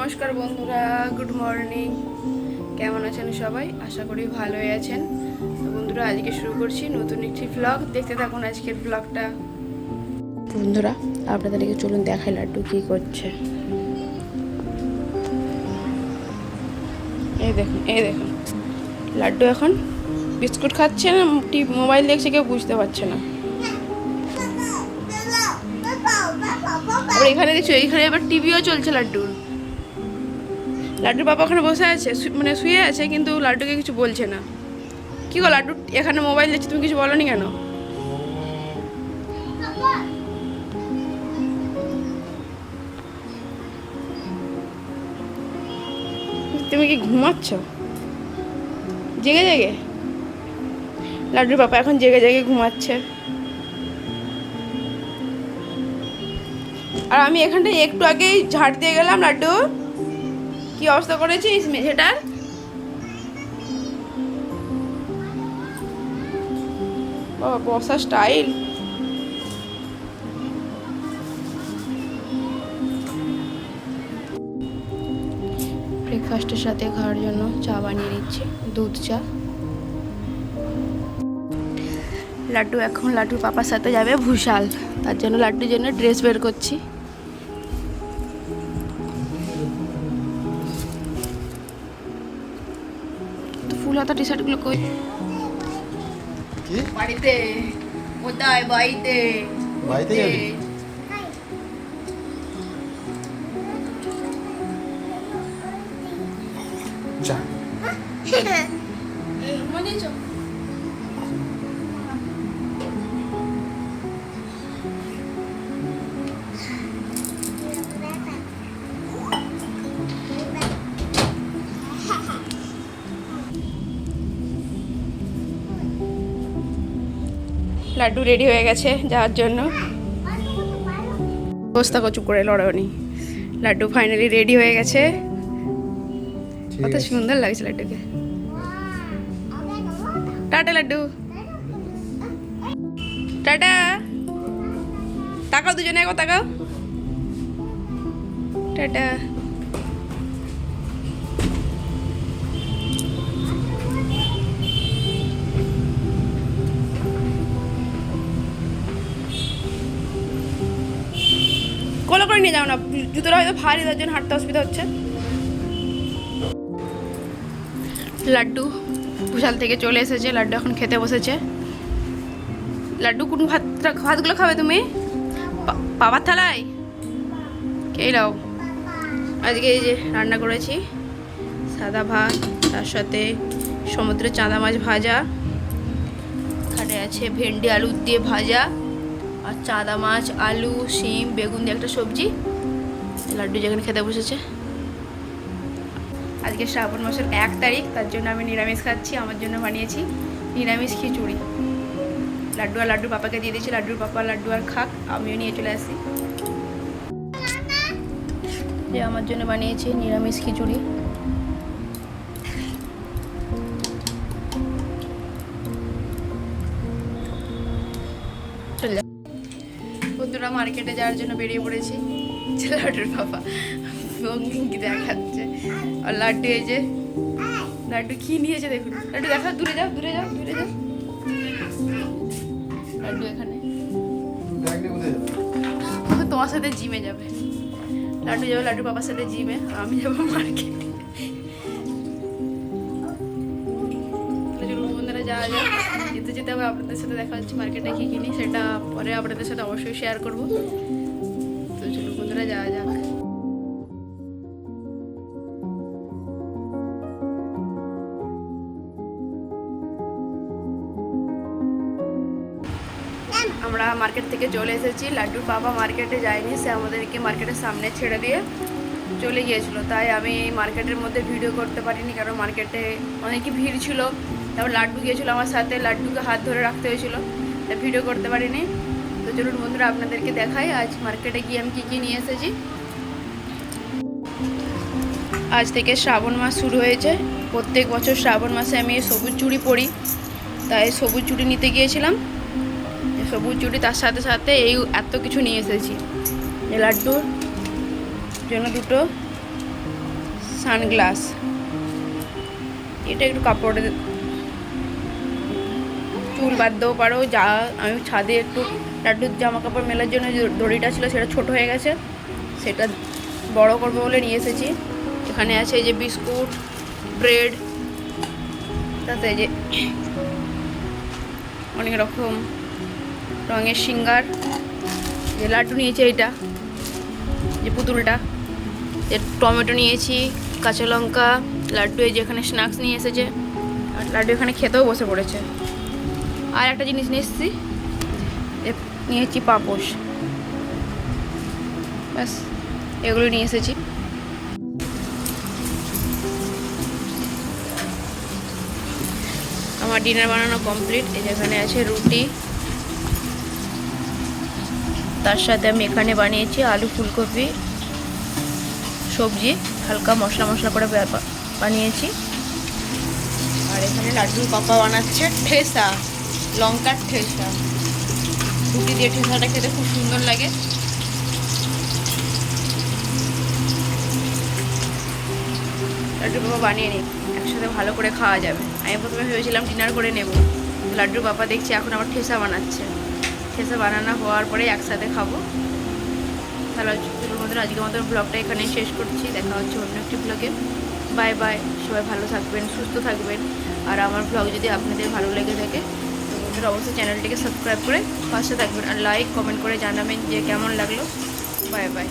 নমস্কার বন্ধুরা, good morning. কেমন আছেন সবাই? আশা করি ভালোই আছেন। তো বন্ধুরা, আজকে শুরু করছি নতুন একটি ব্লগ। দেখতে থাকুন আজকের ব্লগটা। বন্ধুরা, আপনাদেরকে চলুন দেখাই লাড্ডু কী করছে। এই দেখুন লাড্ডু এখন বিস্কুট খাচ্ছে না মোবাইল দেখছে, কেউ বুঝতে পারছে না। আবার এখানে দেখছো, এইখানে এবার টিভিও চলছে লাড্ডুর বাবা ওখানে বসে আছে, মানে শুয়ে আছে, কিন্তু লাড্ডুকে কিছু বলছে না। কি গো লাড্ডু, এখানে মোবাইল দেখছি, তুমি কিছু বলনি কেন? তুমি কি ঘুমাচ্ছ জেগে জেগে? লাড্ডুর বাবা এখন জেগে জেগে ঘুমাচ্ছে। আর আমি এখানটায় একটু আগেই ঝাড় দিয়ে গেলাম। লাড্ডু, কি অবস্থা করেছিস মেঝেটার? বাবা বসা স্টাইল। ব্রেকফাস্টের সাথে খাওয়ার জন্য চা বানিয়ে নিচ্ছে, দুধ চা। লাড্ডু এখন লাড্ডুর পাপার সাথে যাবে ভুষাল, তার জন্য লাড্ডুর জন্য ড্রেস বের করছি। ফুল হাতা টি শার্টগুলো কই? বাড়িতে। কোথায়? বাড়িতে। বাড়িতে যাবি? যা। লাড্ডু রেডি হয়ে গেছে যাওয়ার জন্য। অবস্থা চুপ করে লড়ানি। লাড্ডু ফাইনালি রেডি হয়ে গেছে। কত সুন্দর লাগছে লাড্ডুকে। Tata laddu, tata. তাকাও দুজনে, একবার তাকাও। টাটা। কোলো করে নিয়ে যাও না, জুতোটা হয়তো ভারী, তার জন্য হাঁটতে অসুবিধা হচ্ছে। লাড্ডু ভুষাল থেকে চলে এসেছে, লাড্ডু এখন খেতে বসেছে। লাড্ডু কোন ভাতগুলো খাবে তুমি? বাবার থালায় কে লাও? আজকে এই যে রান্না করেছি সাদা ভাত, তার সাথে সমুদ্রের চাঁদা মাছ ভাজা, এখানে আছে ভেন্ডি আলু দিয়ে ভাজা, আর চাঁদা মাছ, আলু, শিম, বেগুন দিয়ে একটা সবজি। লাড্ডু যেখানে খেতে বসেছে। আজকে শ্রাবণ মাসের 1 তারিখ, তার জন্য আমি নিরামিষ খাচ্ছি। আমার জন্য বানিয়েছি নিরামিষ খিচুড়ি। লাড্ডু আর লাড্ডুর পাপাকে দিয়ে দিয়েছি। লাড্ডুর পাপা লাড্ডু আর খাক, আমিও নিয়ে চলে আসি। যে আমার জন্য বানিয়েছি নিরামিষ খিচুড়ি। বন্ধুরা, মার্কেটে যাওয়ার জন্য বেরিয়ে পড়েছি। লাড্ডুর পাপা ভঙ্গি দেখাচ্ছে, আর লাড্ডু এই যে লাড্ডু কি নিয়েছে দেখুন। লাড্ডু দেখা, দূরে যাও, দূরে যাও, দূরে যাও। লাড্ডু এখানে তোমার সাথে জিমে যাবে। লাড্ডু যাবে লাড্ডুর পাপার সাথে জিমে, আমি যাবো মার্কেটে। বন্ধুরা, যাওয়া যায়। যেতে যেতে আবার আপনাদের সাথে দেখা হচ্ছে। মার্কেটে কী কিনি সেটা পরে আপনাদের সাথে অবশ্যই শেয়ার করবো। তো চলুন বন্ধুরা, যাওয়া যাক। আমরা মার্কেট থেকে চলে এসেছি। লাড্ডুর বাবা মার্কেটে যায়নি, সে আমাদেরকে মার্কেটের সামনে ছেড়ে দিয়ে চলে গিয়েছিলো। তাই আমি মার্কেটের মধ্যে ভিডিও করতে পারিনি, কারণ মার্কেটে অনেকই ভিড় ছিল। তারপর লাড্ডু গিয়েছিলো আমার সাথে, লাড্ডুকে হাত ধরে রাখতে হয়েছিল, তাই ভিডিও করতে পারিনি। তো চলুন বন্ধুরা, আপনাদেরকে দেখাই আজ মার্কেটে গিয়ে আমি কী নিয়ে এসেছি। আজ থেকে শ্রাবণ মাস শুরু হয়েছে। প্রত্যেক বছর শ্রাবণ মাসে আমি সবুজ চুড়ি পরি, তাই সবুজ চুড়ি নিতে গিয়েছিলাম। সবুজ চুড়ি, তার সাথে সাথে এই এত কিছু নিয়ে এসেছি। লাড্ডুর জন্য দুটো সানগ্লাস, এটা একটু কাপড়ে চুল বাঁধতেও পারো। যা আমি ছাদে একটু লাড্ডুর জামা কাপড় মেলার জন্য যে দড়িটা ছিল সেটা ছোট হয়ে গেছে, সেটা বড় করবো বলে নিয়ে এসেছি। এখানে আছে এই যে বিস্কুট, ব্রেড, তাতে যে অনেক রকম রঙের সিঙ্গার, যে লাড্ডু নিয়েছি এইটা, যে পুতুলটা, যে টমেটো নিয়েছি, কাঁচা লঙ্কা, লাড্ডু এই যে এখানে স্ন্যাক্স নিয়ে এসেছে, আর লাড্ডু এখানে খেতেও বসে পড়েছে। আর একটা জিনিস নিয়ে এসেছি, নিয়েছি পাপোশ, ব্যাস এগুলো নিয়ে এসেছি। আমার ডিনার বানানো কমপ্লিট। এই যেখানে আছে রুটি, তার সাথে আমি এখানে বানিয়েছি আলু ফুলকপি সবজি, হালকা মশলা মশলা করে বানিয়েছি। আর এখানে লাড্ডুর পাপা বানাচ্ছে ঠেসা, লঙ্কার ঠেসা। রুটি দিয়ে ঠেসাটা খেতে খুব সুন্দর লাগে। লাড্ডুর পাপা বানিয়ে নিই, একসাথে ভালো করে খাওয়া যাবে। আমি প্রথমে ভেবেছিলাম ডিনার করে নেব, লাড্ডুর পাপা দেখছি এখন আবার ঠেসা বানাচ্ছে। ঠেসা বানানো হওয়ার পরে একসাথে খাবো। তাহলে আজকের মতো ব্লগটা এখানেই শেষ করছি। দেখা হচ্ছে অন্য একটি ব্লগে। বাই বাই, সবাই ভালো থাকবেন, সুস্থ থাকবেন। আর আমার ব্লগ যদি আপনাদের ভালো লেগে থাকে তো বন্ধুরা অবশ্যই চ্যানেলটিকে সাবস্ক্রাইব করে পাশে থাকবেন, আর লাইক কমেন্ট করে জানাবেন যে কেমন লাগলো। Bye bye.